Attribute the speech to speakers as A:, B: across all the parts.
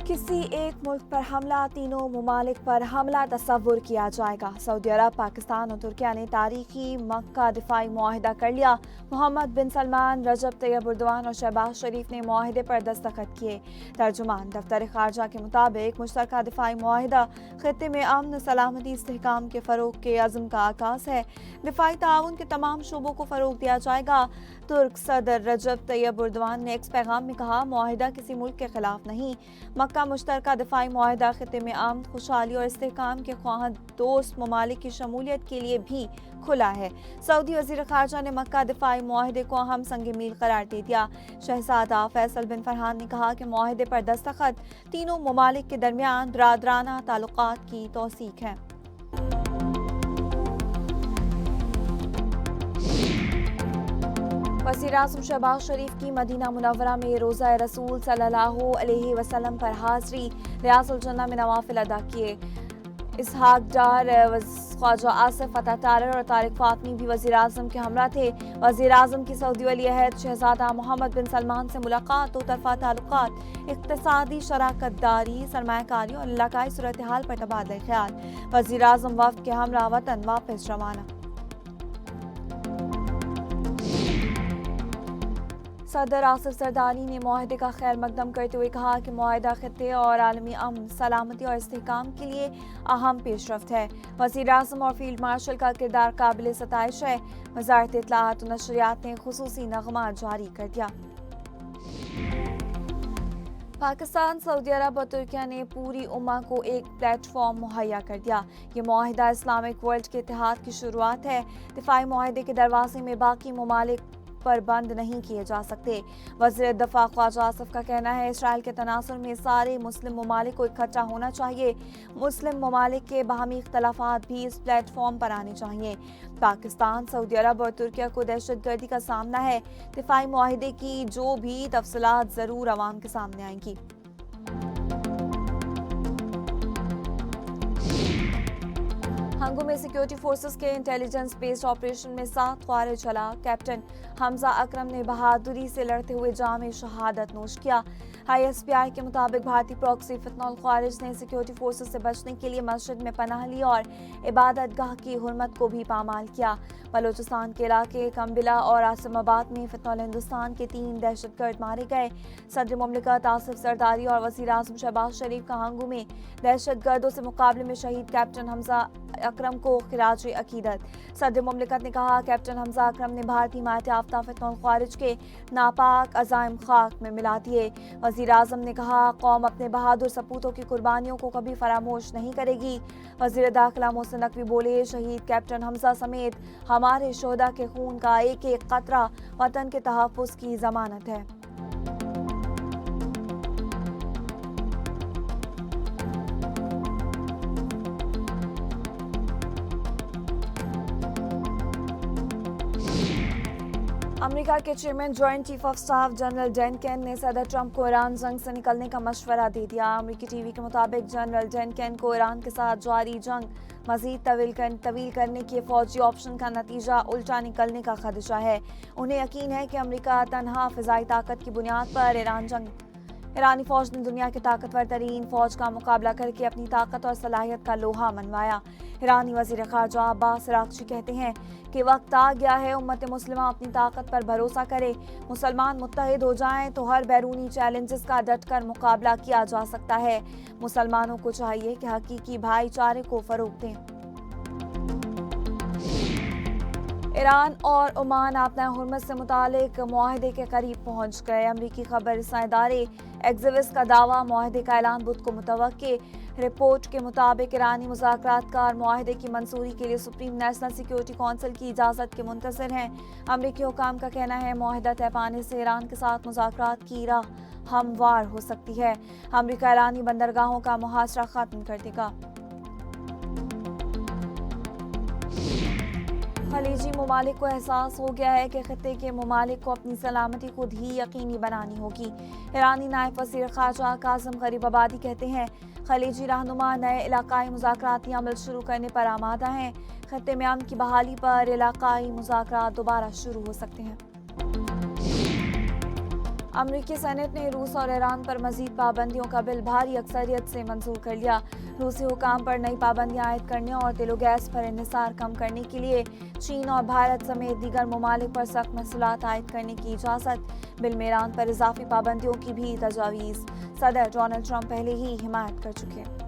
A: किसी एक मुल्क पर हमला तीनों ममालिक पर हमला तस्वुर किया जाएगा। सऊदी अरब, पाकिस्तान और तुर्किया ने तारीखी मक्का दिफाई मुआहिदा कर लिया। मोहम्मद बिन सलमान, रजब तैयब एर्दोआन और शहबाज शरीफ ने मुआहिदे पर दस्तखत किए। तर्जुमान दफ्तर खारजा के मुताबिक मुश्तरका दिफाई मुआहिदा खित्ते में अमन, सलामती, इस्तेहकाम के फ़रोग के अज़्म का आगाज़ है। दिफाई ताउन के तमाम शोबों को फ़रोग दिया जाएगा। तुर्क सदर रजब तैयब एर्दोआन ने एक पैगाम में कहा, मुआहिदा किसी मुल्क के खिलाफ नहीं। मक्का मुश्तरका दिफाई मुआहिदा खित्ते में अमन, खुशहाली और इस्तेहकाम के ख्वाह दोस्त ममालिक की शमूलियत के लिए भी खुला है। सऊदी वज़ीर ख़ारजा ने मक्का दिफाई मुआहिदे को अहम संग मील करार दे दिया। शहजादा फैसल बिन फरहान ने कहा कि मुआहिदे पर दस्तखत तीनों ममालिक के दरमियान बरादराना ताल्लुकात की तौसीक है। वज़ीर-ए-आज़म शहबाज शरीफ की मदीना मुनव्वरा में रोज़ा रसूल सल्लल्लाहु अलैहि वसल्लम पर हाज़री, रियाज़ुल जन्नह में नवाफिल अदा किए। इसहाक डार, ख्वाजा आसिफ अता तारर और तारिक फातमी भी वज़ीर-ए-आज़म के हमरा थे। वज़ीर-ए-आज़म की सऊदी वली अहद शहजादा मोहम्मद बिन सलमान से मुलाकात, दो तरफ़ा ताल्लुकात, इक़्तिसादी शराकतदारी, सरमायाकारी और इलाकाई सूरत हाल पर तबादला ख्याल। वज़ीर-ए-आज़म वफ़द के हमरा वतन वापस रवाना। सदर आसिफ जरदारी ने मुआहिदे का खैर मकदम करते हुए कहा कि मुआहिदा खित्ते और आलमी अमन, सलामती और इस्तेहकाम के लिए अहम पेशरफ्त है। वज़ीर-ए-आज़म और फील्ड मार्शल का किरदार काबिल सताइश है। वज़ारत इत्तलाआत और नशरियात ने खुसूसी नग़मा जारी कर दिया। पाकिस्तान, सऊदी अरब और तुर्किया ने पूरी उम्मा को एक प्लेटफॉर्म मुहैया कर दिया। ये मुआहिदा इस्लामिक वर्ल्ड के इत्तेहाद की शुरुआत है। दिफाई मुआहिदे के दरवाजे में बाकी ममालिक पर बंद नहीं किए जा सकते। वज़ीर दफ़ा ख्वाजा आसिफ का कहना है, इसराइल के तनासुर में सारे मुस्लिम ममालिक को इकट्ठा होना चाहिए। मुस्लिम ममालिक के बाहमी इख्तलाफात भी इस प्लेटफॉर्म पर आने चाहिए। पाकिस्तान, सऊदी अरब और तुर्किया को दहशतगर्दी का सामना है। दिफाई मुआहिदे की जो भी तफसीलात ज़रूर अवाम के सामने आएंगी। हंगो में सिक्योरिटी फोर्सेस के इंटेलिजेंस बेस्ड ऑपरेशन में 7 ख्वारिज हलाक। कैप्टन हमजा अकरम ने बहादुरी से लड़ते हुए जाम शहादत नोश किया। ISPR के मुताबिक भारतीय प्रॉक्सी फितनल ख्वारिज ने सिक्योरिटी फोर्सेस से बचने के लिए मस्जिद में पनाह ली और इबादत गाह की हुर्मत को भी पामाल किया। बलोचिस्तान के इलाके कंबिला और आसिमाबाद में फितनल हिंदुस्तान के 3 दहशतगर्द मारे गए। सदर मुमलिकत आसिफ जरदारी और वज़ीर-ए-आज़म शहबाज शरीफ का हंगू में दहशतगर्दों से मुकाबले में शहीद कैप्टन हमजा अकरम को खिराज अकीदत। सदर मुमलिकत ने कहा, कैप्टन हमजा अकरम ने भारतीय हिमायत याफ्ता फितनल ख्वारिज के नापाक अज़ाइम खाक में मिला दिए। वज़ीर-ए-आज़म ने कहा, कौम अपने बहादुर सपूतों की कुर्बानियों को कभी फरामोश नहीं करेगी। वज़ीर दाखिला मोहसिन नकवी बोले, शहीद कैप्टन हमजा समेत हमारे शोहदा के खून का एक एक कतरा वतन के तहफ़्फ़ुज़ की ज़मानत है। अमेरिका के chairman joint chief of staff general Dan Caine ने सदर ट्रंप को ईरान जंग से निकलने का मशवरा दे दिया। अमेरिकी टीवी के मुताबिक जनरल डैन केन को ईरान के साथ जारी जंग मजीद तवील करने के फौजी ऑप्शन का नतीजा उल्टा निकलने का खदशा है। उन्हें यकीन है कि अमेरिका तनहा फ़िज़ाई ताकत की बुनियाद पर ईरानी फौज ने दुनिया के ताकतवर तरीन फौज का मुकाबला करके अपनी ताकत और सलाहियत का लोहा मनवाया। ईरानी वज़ीर ख़ारजा अब्बास अराग़ची कहते हैं कि वक्त आ गया है उम्मत मुस्लिमा अपनी ताकत पर भरोसा करे। मुसलमान मुत्तहिद हो जाएं तो हर बैरूनी चैलेंजेस का डटकर मुकाबला किया जा सकता है। मुसलमानों को चाहिए कि हकीकी भाईचारे को फ़रोग़ दें। ईरान और ओमान आपना हुर्मत से मुतालिक मुआहिदे के करीब पहुँच गए। अमरीकी खबर इदारे एक्सिविस का दावा, मुआहिदे का ऐलान बुध को मुतवक्के। रिपोर्ट के मुताबिक ईरानी मुज़ाकरातकार मुआहिदे की मंजूरी के लिए सुप्रीम नेशनल सिक्योरिटी कौंसिल की इजाज़त के मुंतज़िर हैं। अमरीकी हुकाम का कहना है, मुआहिदा तय पाने से ईरान के साथ मुज़ाकरात की राह हमवार हो सकती है। अमरीका ईरानी बंदरगाहों का मुहासरा ख़त्म कर देगा। खलीजी ममालिक को एहसास हो गया है कि खित्ते के ममालिक को अपनी सलामती खुद ही यकीनी बनानी होगी। ईरानी नायब वज़ीर ख़ारजा काज़िम गरीबाबादी कहते हैं, खलीजी रहनुमा नए इलाकाई मुज़ाकराती अमल शुरू करने पर आमादा हैं। खित्ते में अमन की बहाली पर इलाकाई मुज़ाकरात दोबारा शुरू हो सकते हैं। अमरीकी सेनेट ने रूस और ईरान पर मजीद पाबंदियों का बिल भारी अक्सरियत से मंजूर कर लिया। रूसी हुकाम पर नई पाबंदियां आयद करने और तेल और गैस पर इन्हिसार कम करने के लिए चीन और भारत समेत दीगर ममालिक पर सख्त महसूलात आयद करने की इजाज़त। बिल में ईरान पर इजाफी पाबंदियों की भी तजावीज़ सदर डोनाल्ड ट्रंप पहले ही हिमायत कर चुके हैं।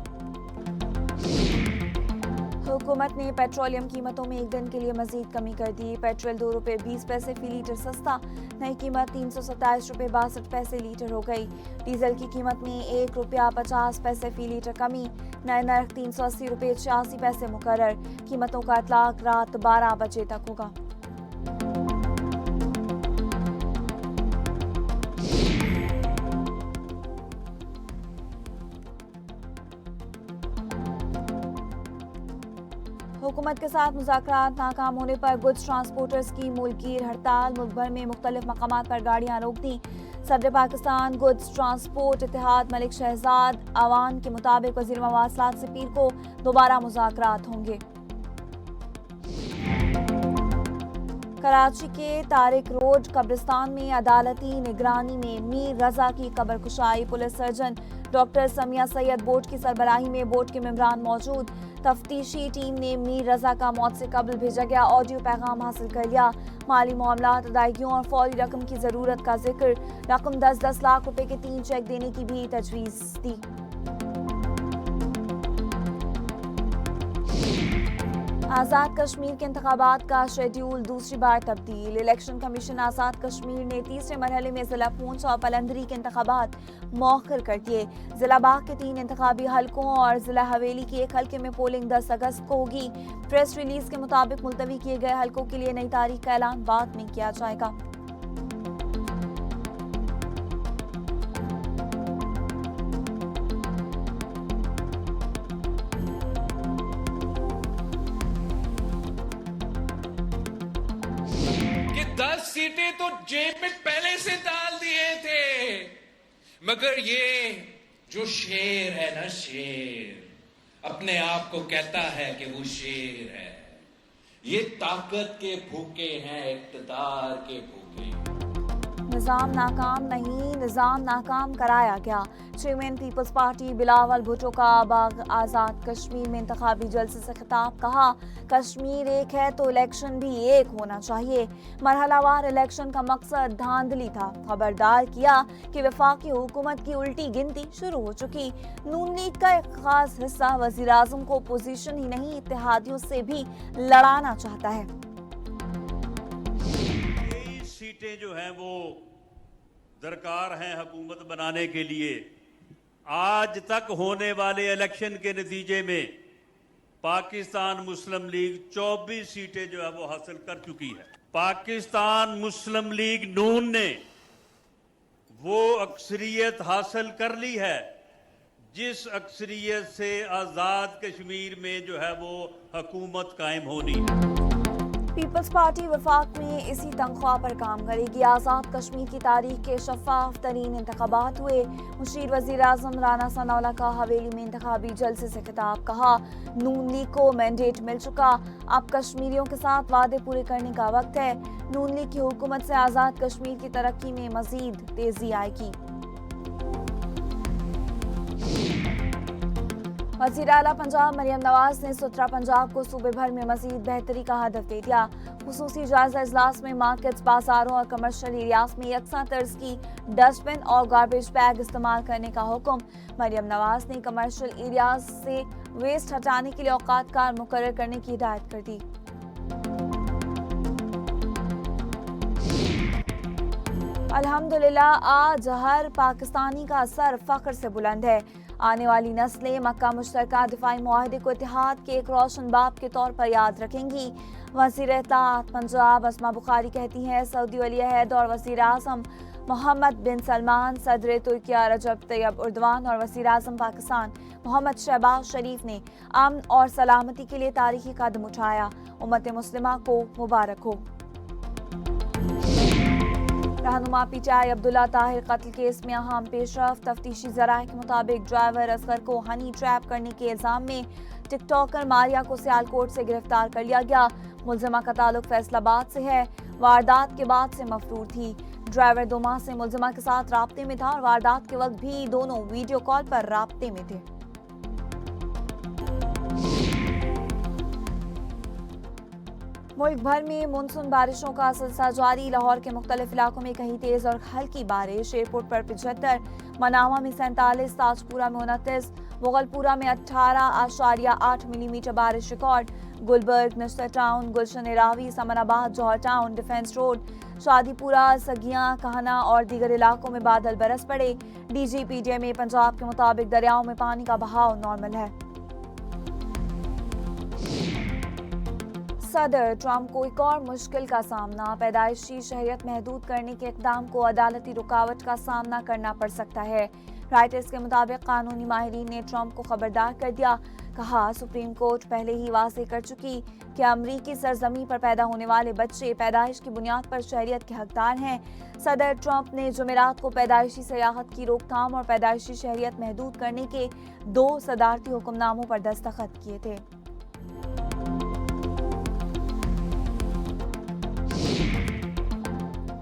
A: हुकूमत ने पेट्रोलियम कीमतों में एक दिन के लिए मजीद कमी कर दी। पेट्रोल 2 रुपये 20 पैसे फी लीटर सस्ता, नई कीमत 327 रुपये 62 पैसे लीटर हो गई। डीजल की कीमत में 1 रुपया 50 पैसे फी लीटर कमी, नया नर्ख 380 रुपये 86 पैसे मुकर्रर। कीमतों का इतलाक रात 12 बजे तक होगा। हुकूमत के साथ मुज़ाकरात नाकाम होने पर गुड्स ट्रांसपोर्टर्स की मुल्कीर हड़ताल। मुल्क भर में मुख्तलिफ मकामात पर गाड़ियाँ रोक दी। सदर पाकिस्तान गुड्स ट्रांसपोर्ट इत्तेहाद मलिक शहजाद अवान के मुताबिक वज़ीर मवासलात से पीर को दोबारा मुज़ाकरात होंगे। कराची के तारिक रोड कब्रिस्तान में अदालती निगरानी में मीर रजा की कब्र कुशाई। Police surgeon doctor Samiya Syed board की सरबराही में बोर्ड के मेंबरान मौजूद। तफ्तीशी टीम ने मीर रजा का मौत से कबल भेजा गया ऑडियो पैगाम हासिल कर लिया। माली मामलात, अदायगियों और फौरी रकम की जरूरत का जिक्र। रकम 10-10 लाख रुपए के 3 चेक देने की भी तजवीज दी। आज़ाद कश्मीर के इंतखाबात का शेड्यूल दूसरी बार तब्दील। इलेक्शन कमीशन आज़ाद कश्मीर ने तीसरे मरहले में जिला पूंछ और पलंदरी के इंतखाबात मौखर कर दिए। जिला बाग के 3 इंतखाबी हलकों और जिला हवेली के 1 हलके में पोलिंग 10 अगस्त को होगी। प्रेस रिलीज के मुताबिक मुलतवी किए गए हलकों के लिए नई तारीख का ऐलान बाद में किया जाएगा।
B: कि 10 सीटें तो जेब में पहले से डाल दिए थे, मगर ये जो शेर है ना, शेर अपने आप को कहता है कि वो शेर है। ये ताकत के भूखे हैं, इक्तदार के भूखे।
A: निजाम नाकाम नहीं, निजाम नाकाम कराया गया। Chairman peoples party Bilawal Bhutto का बाग आज़ाद कश्मीर में इंतखाबी जलसे से खिताब। कहा, कश्मीर एक है तो इलेक्शन भी एक होना चाहिए। मरहलावार इलेक्शन का मकसद धांधली था। खबरदार किया कि वफाकी हुकूमत की उल्टी गिनती शुरू हो चुकी। नून लीग का एक खास हिस्सा वज़ीर आज़म को पोजीशन ही नहीं, इत्तेहादियों से भी लड़ाना चाहता है।
C: सीटें जो हैं वो दरकार हैं हुकूमत बनाने के लिए। आज तक होने वाले इलेक्शन के नतीजे में पाकिस्तान मुस्लिम लीग 24 सीटें जो है वो हासिल कर चुकी है। पाकिस्तान मुस्लिम लीग नून ने वो अक्सरियत हासिल कर ली है जिस अक्सरियत से आज़ाद कश्मीर में जो है वो हुकूमत कायम होनी है।
A: पीपल्स पार्टी वफाक में इसी तनख्वाह पर काम करेगी। आज़ाद कश्मीर की तारीख के शफाफ तरीन इंतखाबात हुए। मुशीर वज़ीर आज़म राना सनाउल्लाह का हवेली में इंतखाबी जलसे से खिताब। कहा, नून लीग को मैंडेट मिल चुका, अब कश्मीरियों के साथ वादे पूरे करने का वक्त है। नून लीग की हुकूमत से आज़ाद कश्मीर की तरक्की में मजीद तेजी आएगी। वज़ीर आला पंजाब मरियम नवाज ने सुथरा पंजाब को सूबे भर में मजीद बेहतरी का हदफ दे दिया। खुसूसी जायजा इजलास में मार्केट्स, बाजारों और कमर्शियल एरियाज में यकसा तर्ज की डस्टबिन और गार्बेज बैग इस्तेमाल करने का हुक्म। मरियम नवाज ने कमर्शियल एरियाज से वेस्ट हटाने के लिए औकात कार मुकर्रर करने की हिदायत कर दी। अल्हम्दुलिल्लाह, आज हर पाकिस्तानी का सर फख्र से बुलंद है। आने वाली नस्लें मक्का मुश्तरका दिफाई मुआहदे को इत्तेहाद के एक रोशन बाब के तौर पर याद रखेंगी। वज़ीर इत्तेहाद पंजाब अस्मा बुखारी कहती हैं, सऊदी वली अहद और वज़ीर आज़म मोहम्मद बिन सलमान, सदर तुर्किया रजब तैयब उर्दवान और वज़ीर आज़म पाकिस्तान मोहम्मद शहबाज शरीफ ने अमन और सलामती के लिए तारीखी कदम उठाया। उम्मत मुस्लिमा को मुबारक हो। रहनुमा पीटीआई अब्दुल्ला ताहिर कत्ल केस में अहम पेशरफ। तफ्तीशी ज़राए के मुताबिक ड्राइवर असगर को हनी ट्रैप करने के इल्जाम में टिकटॉकर मारिया को सियालकोट से गिरफ्तार कर लिया गया। मुलजिमा का ताल्लुक फैसलाबाद से है। वारदात के बाद से मफरूर थी। ड्राइवर 2 माह से मुलजिमा के साथ राब्ते में था और वारदात के वक्त भी दोनों वीडियो कॉल पर राब्ते में थे। मुल्क भर में मानसून बारिशों का सिलसिला जारी। लाहौर के मुख्तलिफ इलाकों में कहीं तेज और हल्की बारिश। एयरपोर्ट पर 75, मनामा में 47, ताजपुरा में 29, मुगलपुरा में 18.8 मिलीमीटर बारिश रिकॉर्ड। गुलबर्ग, नश्तर टाउन, गुलशन रावी, समनाबाद, जौहर टाउन, डिफेंस रोड, शादीपुरा, सगियां, कहना और दीगर इलाकों में बादल बरस पड़े। DGPDMA पंजाब के मुताबिक दरियाओं में पानी का बहाव नॉर्मल है। सदर ट्रंप को एक और मुश्किल का सामना। पैदाइशी शहरियत महदूद करने के इक़दाम को अदालती रुकावट का सामना करना पड़ सकता है। राइटर्स के मुताबिक कानूनी माहिरीन ने ट्रंप को खबरदार कर दिया। कहा, सुप्रीम कोर्ट पहले ही वाज़ेह कर चुकी कि अमरीकी सरजमी पर पैदा होने वाले बच्चे पैदाइश की बुनियाद पर शहरियत के हकदार हैं। सदर ट्रंप ने जुमेरात को पैदाइशी सयाहत की रोकथाम और पैदाइशी शहरियत महदूद करने के 2 सदारती हुक्मनामों पर दस्तखत किए थे।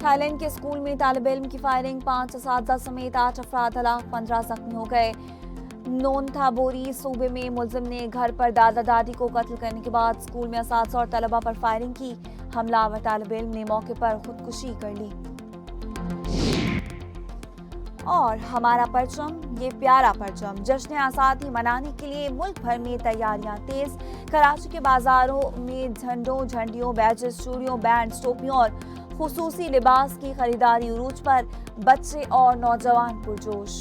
A: थाईलैंड के स्कूल में तालिब इल्म की फायरिंग, 5 असातिज़ा समेत 8 अफराद हलाक, 15 जख्मी हो गए। नोनथाबोरी सूबे में मुलजिम ने घर पर दादा दादी को कत्ल करने के बाद स्कूल में असातिज़ा और तलबा पर फायरिंग की। हमलावर तालिब इल्म ने मौके पर खुदकुशी कर ली। और हमारा परचम, ये प्यारा परचम, जश्न आज़ादी मनाने के लिए मुल्क भर में तैयारियां तेज। कराची के बाजारों में झंडों, झंडियों, बैजेस, चूड़ियों, बैंड, टोपियों और खुसूसी लिबास की खरीदारी उरूज पर। बच्चे और नौजवान पुरजोश।